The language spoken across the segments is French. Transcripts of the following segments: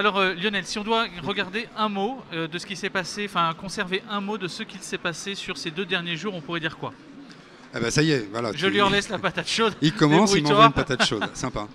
Alors Lionel, si on doit regarder un mot de ce qui s'est passé, enfin conserver un mot de ce qu'il s'est passé sur ces 2 derniers jours, on pourrait dire quoi? Ah bah ça y est, voilà. Je lui en laisse la patate chaude. Il commence, il Débrouille-toi. m'envoie une patate chaude, sympa.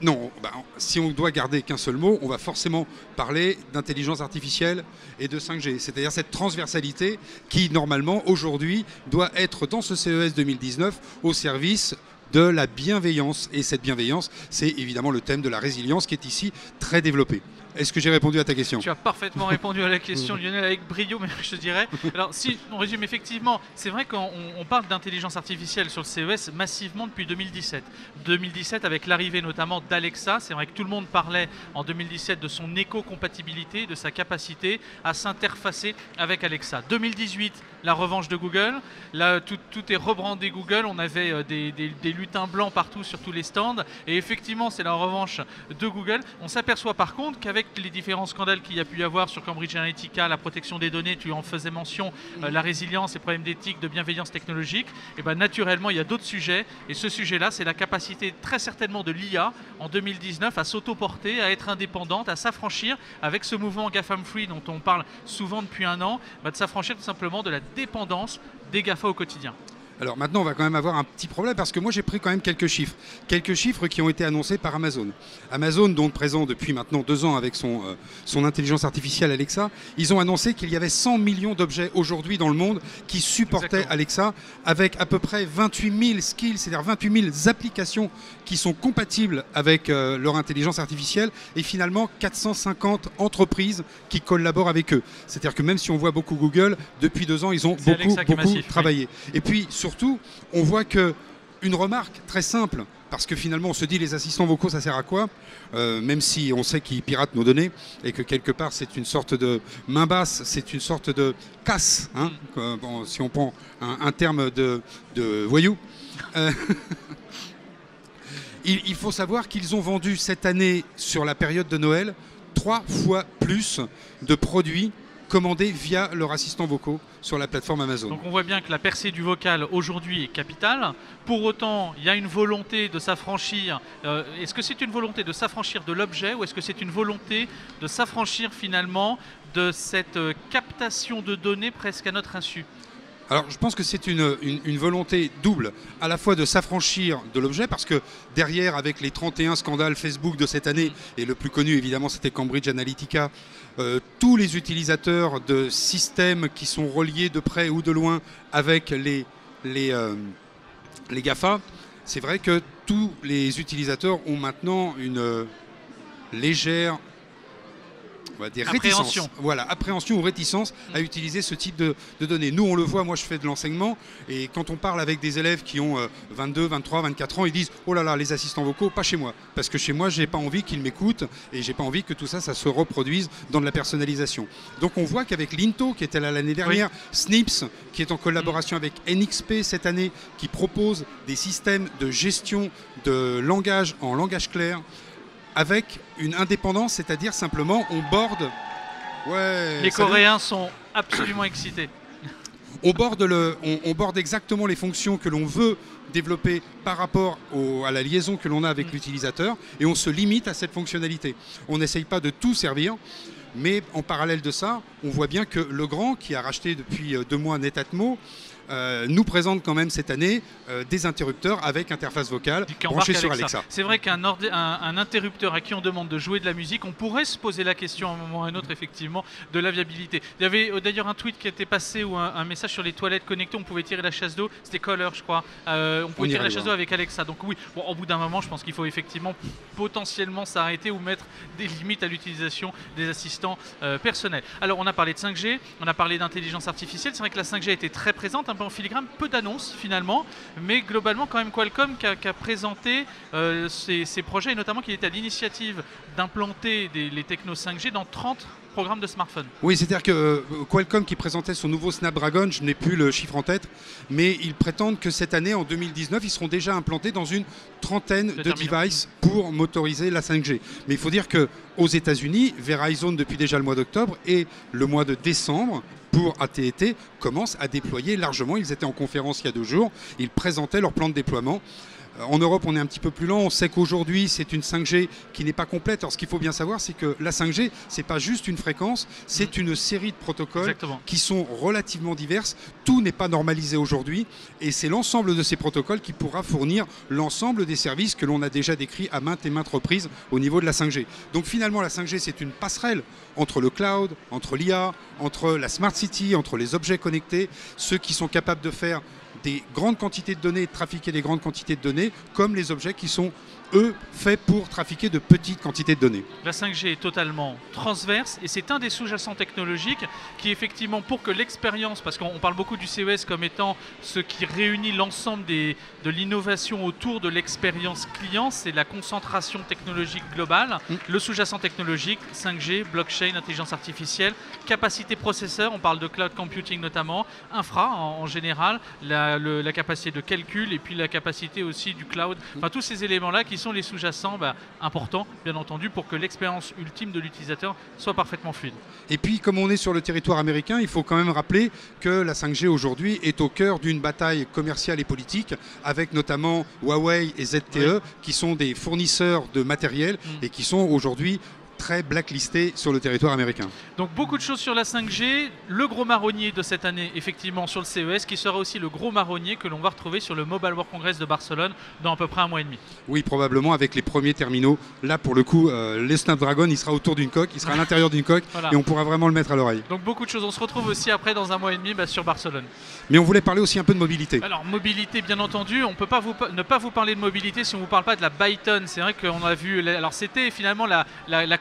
Non, bah, si on doit garder qu'un seul mot, on va forcément parler d'intelligence artificielle et de 5G. C'est-à-dire cette transversalité qui, normalement, aujourd'hui, doit être dans ce CES 2019 au service de la bienveillance. Et cette bienveillance, c'est évidemment le thème de la résilience qui est ici très développé. Est-ce que j'ai répondu à ta question? Tu as parfaitement répondu à la question, Lionel, avec brio, mais je te dirais. Alors, si on résume effectivement, c'est vrai qu'on parle d'intelligence artificielle sur le CES massivement depuis 2017. 2017, avec l'arrivée notamment d'Alexa, c'est vrai que tout le monde parlait en 2017 de son éco-compatibilité, de sa capacité à s'interfacer avec Alexa. 2018, la revanche de Google. Là, tout est rebrandé Google. On avait des lutins blancs partout sur tous les stands. Et effectivement, c'est la revanche de Google. On s'aperçoit par contre qu'avec les différents scandales qu'il y a pu y avoir sur Cambridge Analytica, la protection des données, tu en faisais mention, la résilience, les problèmes d'éthique, de bienveillance technologique, et ben naturellement, il y a d'autres sujets. Et ce sujet-là, c'est la capacité très certainement de l'IA en 2019 à s'autoporter, à être indépendante, à s'affranchir avec ce mouvement GAFAM Free dont on parle souvent depuis un an, de s'affranchir tout simplement de la dépendance des GAFA au quotidien. Alors maintenant, on va quand même avoir un petit problème parce que moi, j'ai pris quand même quelques chiffres. Quelques chiffres qui ont été annoncés par Amazon. Amazon, donc présent depuis maintenant 2 ans avec son intelligence artificielle Alexa, ils ont annoncé qu'il y avait 100 millions d'objets aujourd'hui dans le monde qui supportaient Exactement. Alexa avec à peu près 28 000 skills, c'est-à-dire 28 000 applications qui sont compatibles avec leur intelligence artificielle et finalement 450 entreprises qui collaborent avec eux. C'est-à-dire que même si on voit beaucoup Google, depuis 2 ans, ils ont beaucoup massif, travaillé. Oui. Et puis surtout, on voit que une remarque très simple, parce que finalement on se dit les assistants vocaux ça sert à quoi, même si on sait qu'ils piratent nos données et que quelque part c'est une sorte de main basse, c'est une sorte de casse, hein, bon, si on prend un terme de voyou. Il faut savoir qu'ils ont vendu cette année sur la période de Noël 3 fois plus de produits commandés via leurs assistants vocaux sur la plateforme Amazon. Donc on voit bien que la percée du vocal aujourd'hui est capitale. Pour autant, il y a une volonté de s'affranchir. Est-ce que c'est une volonté de s'affranchir de l'objet ou est-ce que c'est une volonté de s'affranchir finalement de cette captation de données presque à notre insu? Alors je pense que c'est une volonté double, à la fois de s'affranchir de l'objet, parce que derrière, avec les 31 scandales Facebook de cette année, et le plus connu évidemment c'était Cambridge Analytica, tous les utilisateurs de systèmes qui sont reliés de près ou de loin avec les GAFA, c'est vrai que tous les utilisateurs ont maintenant une légère... des réticences. Voilà, appréhension ou réticence à utiliser ce type de données. Nous, on le voit, moi je fais de l'enseignement, et quand on parle avec des élèves qui ont 22, 23, 24 ans, ils disent « Oh là là, les assistants vocaux, pas chez moi. Parce que chez moi, j'ai pas envie qu'ils m'écoutent, et j'ai pas envie que tout ça, ça se reproduise dans de la personnalisation. » Donc on voit qu'avec Linto, qui était là l'année dernière, oui. Snips, qui est en collaboration avec NXP cette année, qui propose des systèmes de gestion de langage en langage clair, avec une indépendance, c'est-à-dire simplement on borde... Ouais, les Coréens sont absolument excités. On borde exactement les fonctions que l'on veut développer par rapport à la liaison que l'on a avec l'utilisateur, et on se limite à cette fonctionnalité. On n'essaye pas de tout servir, mais en parallèle de ça, on voit bien que Legrand, qui a racheté depuis 2 mois Netatmo, nous présente quand même cette année des interrupteurs avec interface vocale branchée sur Alexa. C'est vrai qu'un interrupteur à qui on demande de jouer de la musique, on pourrait se poser la question à un moment ou à un autre effectivement de la viabilité. Il y avait d'ailleurs un tweet qui était passé ou un message sur les toilettes connectées, on pouvait tirer la chasse d'eau, c'était Color je crois, on pouvait tirer la chasse d'eau avec Alexa. Donc oui, bon, au bout d'un moment je pense qu'il faut effectivement potentiellement s'arrêter ou mettre des limites à l'utilisation des assistants personnels. Alors on a parlé de 5G, on a parlé d'intelligence artificielle, c'est vrai que la 5G a été très présente, en filigrane, peu d'annonces finalement, mais globalement quand même Qualcomm qui a présenté ses projets, et notamment qu'il était à l'initiative d'implanter les technos 5G dans 30 programmes de smartphones. Oui, c'est-à-dire que Qualcomm qui présentait son nouveau Snapdragon, je n'ai plus le chiffre en tête, mais ils prétendent que cette année, en 2019, ils seront déjà implantés dans une trentaine de devices pour motoriser la 5G. Mais il faut dire qu'aux États-Unis, Verizon, depuis déjà le mois d'octobre et le mois de décembre, pour AT&T, commencent à déployer largement. Ils étaient en conférence il y a 2 jours, ils présentaient leur plan de déploiement. En Europe, on est un petit peu plus lent. On sait qu'aujourd'hui, c'est une 5G qui n'est pas complète. Alors, ce qu'il faut bien savoir, c'est que la 5G, c'est pas juste une fréquence, c'est une série de protocoles qui sont relativement diverses. Tout n'est pas normalisé aujourd'hui, et c'est l'ensemble de ces protocoles qui pourra fournir l'ensemble des services que l'on a déjà décrits à maintes et maintes reprises au niveau de la 5G. Donc, finalement, la 5G, c'est une passerelle entre le cloud, entre l'IA, entre la smart city, entre les objets connectés, ceux qui sont capables de faire des grandes quantités de données et de trafiquer des grandes quantités de données, comme les objets qui sont, eux, faits pour trafiquer de petites quantités de données. La 5G est totalement transverse et c'est un des sous-jacents technologiques qui, effectivement, pour que l'expérience, parce qu'on parle beaucoup du CES comme étant ce qui réunit l'ensemble de l'innovation autour de l'expérience client, c'est la concentration technologique globale. Le sous-jacent technologique, 5G, blockchain, intelligence artificielle, capacité processeur, on parle de cloud computing notamment, infra en général, la capacité de calcul et puis la capacité aussi du cloud, enfin tous ces éléments-là qui sont les sous-jacents importants, bien entendu, pour que l'expérience ultime de l'utilisateur soit parfaitement fluide. Et puis, comme on est sur le territoire américain, il faut quand même rappeler que la 5G aujourd'hui est au cœur d'une bataille commerciale et politique, avec notamment Huawei et ZTE, qui sont des fournisseurs de matériel et qui sont aujourd'hui très blacklisté sur le territoire américain. Donc beaucoup de choses sur la 5G, le gros marronnier de cette année effectivement sur le CES, qui sera aussi le gros marronnier que l'on va retrouver sur le Mobile World Congress de Barcelone dans à peu près un mois et demi. Oui, probablement avec les premiers terminaux. Là pour le coup, le Snapdragon il sera autour d'une coque, il sera à l'intérieur d'une coque et on pourra vraiment le mettre à l'oreille. Donc beaucoup de choses, on se retrouve aussi après dans un mois et demi sur Barcelone. Mais on voulait parler aussi un peu de mobilité. Alors mobilité bien entendu, on ne peut pas ne pas vous parler de mobilité si on ne vous parle pas de la Byton. C'est vrai qu'on a vu, alors c'était finalement la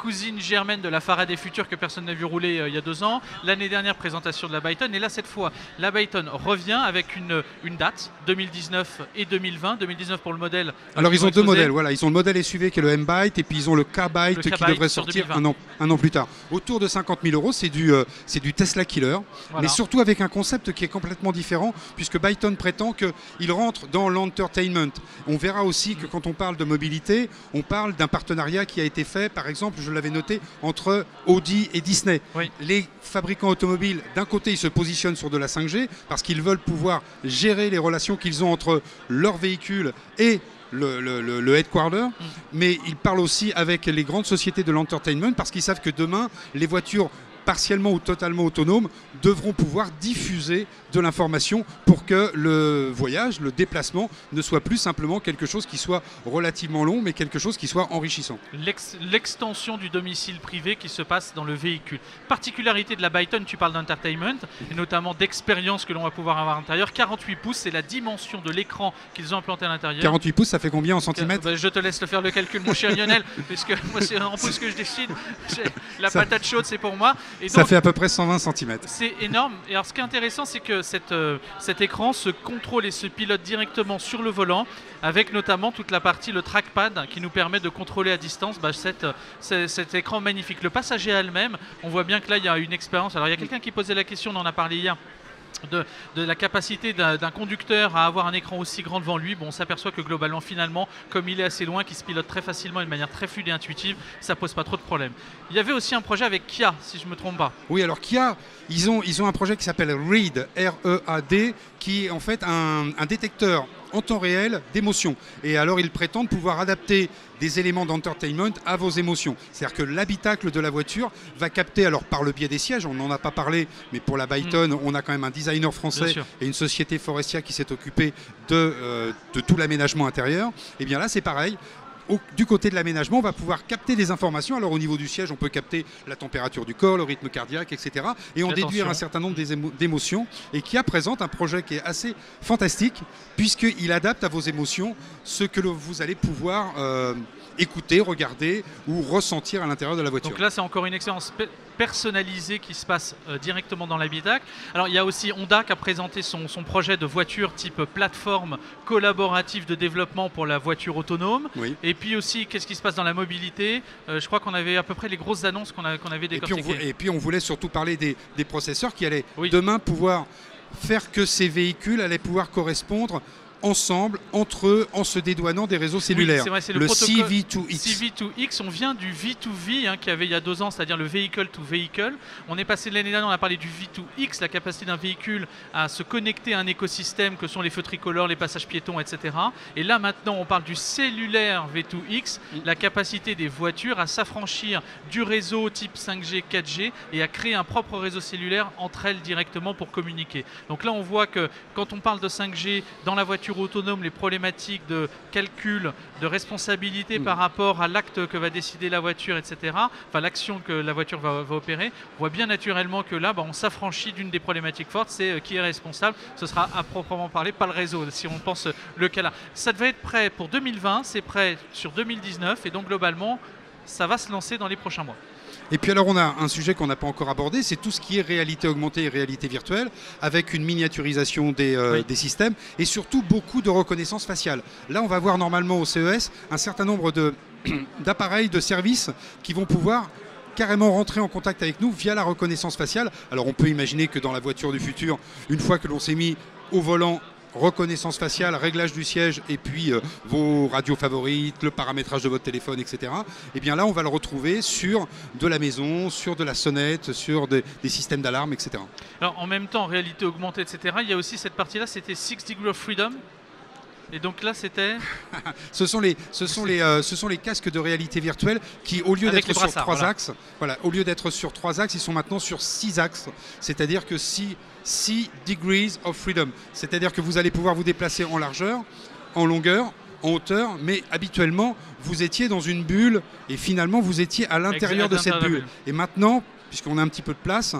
cousine germaine de la Faraday Future que personne n'a vu rouler il y a 2 ans. L'année dernière, présentation de la Byton. Et là, cette fois, la Byton revient avec une date, 2019 et 2020. 2019 pour le modèle. Alors, ils ont 2 modèles. Voilà. Ils ont le modèle SUV qui est le M-Byte et puis ils ont le K-Byte qui devrait sortir un an plus tard. Autour de 50 000 €, c'est du Tesla Killer. Voilà. Mais surtout avec un concept qui est complètement différent puisque Byton prétend qu'il rentre dans l'entertainment. On verra aussi que quand on parle de mobilité, on parle d'un partenariat qui a été fait, par exemple, je l'avais noté, entre Audi et Disney. Oui. Les fabricants automobiles, d'un côté, ils se positionnent sur de la 5G parce qu'ils veulent pouvoir gérer les relations qu'ils ont entre leurs véhicules et le headquarter, mais ils parlent aussi avec les grandes sociétés de l'entertainment parce qu'ils savent que demain, les voitures partiellement ou totalement autonomes devront pouvoir diffuser de l'information pour que le voyage, le déplacement ne soit plus simplement quelque chose qui soit relativement long, mais quelque chose qui soit enrichissant. L'extension du domicile privé qui se passe dans le véhicule. Particularité de la Byton, tu parles d'entertainment, et notamment d'expérience que l'on va pouvoir avoir à l'intérieur. 48 pouces, c'est la dimension de l'écran qu'ils ont implanté à l'intérieur. 48 pouces, ça fait combien en centimètres? Je te laisse le faire le calcul, mon cher Lionel, puisque moi c'est en pouces que je décide. La patate chaude, c'est pour moi. Et donc, ça fait à peu près 120 cm. C'est énorme. Et alors, ce qui est intéressant, c'est que cet écran se contrôle et se pilote directement sur le volant, avec notamment toute la partie, le trackpad, qui nous permet de contrôler à distance cet écran magnifique. Le passager elle-même, on voit bien que là, il y a une expérience. Alors, il y a quelqu'un qui posait la question, on en a parlé hier, de la capacité d'un conducteur à avoir un écran aussi grand devant lui. Bon, on s'aperçoit que globalement, finalement, comme il est assez loin, qu'il se pilote très facilement et de manière très fluide et intuitive, ça pose pas trop de problèmes. Il y avait aussi un projet avec Kia, si je me trompe pas. Oui, alors Kia, ils ont un projet qui s'appelle READ, R-E-A-D, qui est en fait un détecteur en temps réel d'émotions. Et alors, ils prétendent pouvoir adapter des éléments d'entertainment à vos émotions. C'est-à-dire que l'habitacle de la voiture va capter, alors par le biais des sièges, on n'en a pas parlé, mais pour la Byton, on a quand même un designer français et une société Forestia qui s'est occupée de tout l'aménagement intérieur. Et bien là, c'est pareil. Du côté de l'aménagement, on va pouvoir capter des informations. Alors au niveau du siège, on peut capter la température du corps, le rythme cardiaque, etc. Et en déduire un certain nombre d'émotions. Et qui présente un projet qui est assez fantastique, puisqu'il adapte à vos émotions ce que vous allez pouvoir écouter, regarder ou ressentir à l'intérieur de la voiture. Donc là, c'est encore une expérience personnalisée qui se passe directement dans l'habitacle. Alors il y a aussi Honda qui a présenté son projet de voiture type plateforme collaborative de développement pour la voiture autonome. Oui. Et puis aussi, qu'est-ce qui se passe dans la mobilité? Je crois qu'on avait à peu près les grosses annonces qu'on avait décortiquées. Et puis on voulait surtout parler des processeurs qui allaient demain pouvoir faire que ces véhicules allaient pouvoir correspondre ensemble, entre eux, en se dédouanant des réseaux cellulaires. Oui, c'est le CV2X. CV2X, on vient du V2V qu'il y avait il y a 2 ans, c'est-à-dire le Vehicle to Vehicle. On est passé l'année dernière, on a parlé du V2X, la capacité d'un véhicule à se connecter à un écosystème que sont les feux tricolores, les passages piétons, etc. Et là maintenant, on parle du cellulaire V2X, la capacité des voitures à s'affranchir du réseau type 5G, 4G et à créer un propre réseau cellulaire entre elles directement pour communiquer. Donc là, on voit que quand on parle de 5G dans la voiture autonome, les problématiques de calcul, de responsabilité par rapport à l'acte que va décider la voiture, etc., enfin l'action que la voiture va opérer, on voit bien naturellement que là, on s'affranchit d'une des problématiques fortes, c'est qui est responsable. Ce sera à proprement parler, pas le réseau, si on pense le cas là. Ça devait être prêt pour 2020, c'est prêt sur 2019, et donc globalement, ça va se lancer dans les prochains mois. Et puis alors on a un sujet qu'on n'a pas encore abordé, c'est tout ce qui est réalité augmentée et réalité virtuelle, avec une miniaturisation des systèmes et surtout beaucoup de reconnaissance faciale. Là on va voir normalement au CES un certain nombre d'appareils, de services qui vont pouvoir carrément rentrer en contact avec nous via la reconnaissance faciale. Alors on peut imaginer que dans la voiture du futur, une fois que l'on s'est mis au volant, reconnaissance faciale, réglage du siège et puis vos radios favorites, le paramétrage de votre téléphone, etc. Et bien là, on va le retrouver sur de la maison, sur de la sonnette, sur des systèmes d'alarme, etc. Alors en même temps, réalité augmentée, etc., il y a aussi cette partie-là, c'était 6 Degrees of Freedom. Et donc là, c'était... ce sont les casques de réalité virtuelle qui, au lieu d'être sur 3 axes, voilà, au lieu d'être sur 3 axes, ils sont maintenant sur 6 axes. C'est-à-dire que 6 degrees of freedom. C'est-à-dire que vous allez pouvoir vous déplacer en largeur, en longueur, en hauteur, mais habituellement, vous étiez dans une bulle et finalement, vous étiez à l'intérieur de cette bulle. Et maintenant, puisqu'on a un petit peu de place,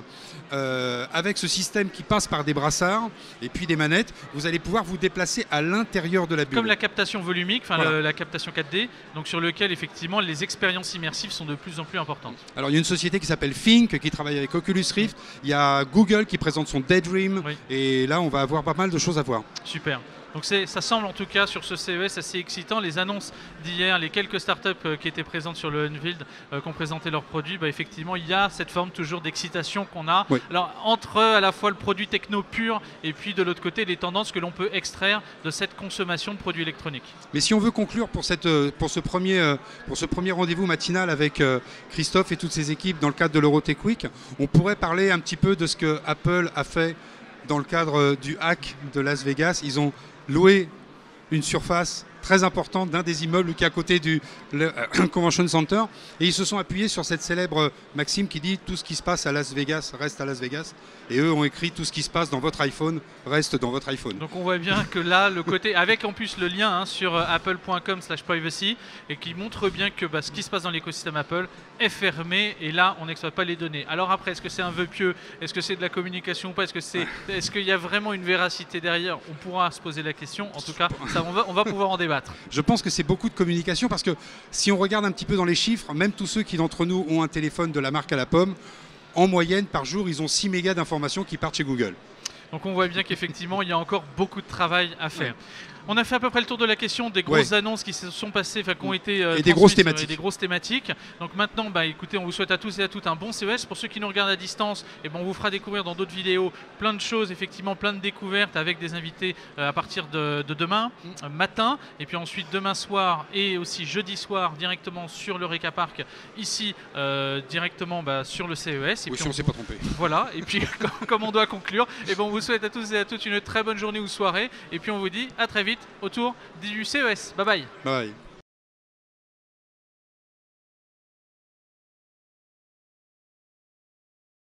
avec ce système qui passe par des brassards et puis des manettes, vous allez pouvoir vous déplacer à l'intérieur de la bulle. Comme la captation volumique, voilà. La captation 4D, donc sur lequel effectivement les expériences immersives sont de plus en plus importantes. Alors il y a une société qui s'appelle Think qui travaille avec Oculus Rift, il y a Google qui présente son Daydream, et là on va avoir pas mal de choses à voir. Super. Donc ça semble en tout cas sur ce CES assez excitant. Les annonces d'hier, les quelques startups qui étaient présentes sur le Unveiled, qui ont présenté leurs produits, effectivement il y a cette forme toujours d'excitation qu'on a. Oui. Alors entre à la fois le produit techno pur et puis de l'autre côté les tendances que l'on peut extraire de cette consommation de produits électroniques. Mais si on veut conclure pour ce premier rendez-vous matinal avec Christophe et toutes ses équipes dans le cadre de l'Eurotech Week, on pourrait parler un petit peu de ce que Apple a fait dans le cadre du hack de Las Vegas. Ils ont loué une surface très importante d'un des immeubles qui est à côté du Convention Center, et ils se sont appuyés sur cette célèbre maxime qui dit tout ce qui se passe à Las Vegas reste à Las Vegas, et eux ont écrit tout ce qui se passe dans votre iPhone reste dans votre iPhone. Donc on voit bien que là le côté avec en plus le lien sur apple.com/privacy et qui montre bien que ce qui se passe dans l'écosystème Apple est fermé, et là on n'exploite pas les données. Alors après, est-ce que c'est un vœu pieux, est-ce que c'est de la communication ou pas, est-ce qu'il y a vraiment une véracité derrière? On pourra se poser la question. En tout cas ça, on va pouvoir en débattre. Je pense que c'est beaucoup de communication, parce que si on regarde un petit peu dans les chiffres, même tous ceux qui d'entre nous ont un téléphone de la marque à la pomme, en moyenne par jour ils ont 6 mégas d'informations qui partent chez Google. Donc on voit bien qu'effectivement il y a encore beaucoup de travail à faire. On a fait à peu près le tour de la question des grosses annonces qui se sont passées, qui ont été et des grosses thématiques. Des grosses thématiques. Donc maintenant, écoutez, on vous souhaite à tous et à toutes un bon CES. Pour ceux qui nous regardent à distance, on vous fera découvrir dans d'autres vidéos plein de choses, effectivement plein de découvertes avec des invités à partir de demain matin, et puis ensuite demain soir et aussi jeudi soir directement sur l'Eureka Park, ici directement sur le CES. Et puis on ne s'est pas trompé. Voilà, et puis comme on doit conclure, on vous souhaite à tous et à toutes une très bonne journée ou soirée, et puis on vous dit à très vite autour du CES. Bye bye. Bye.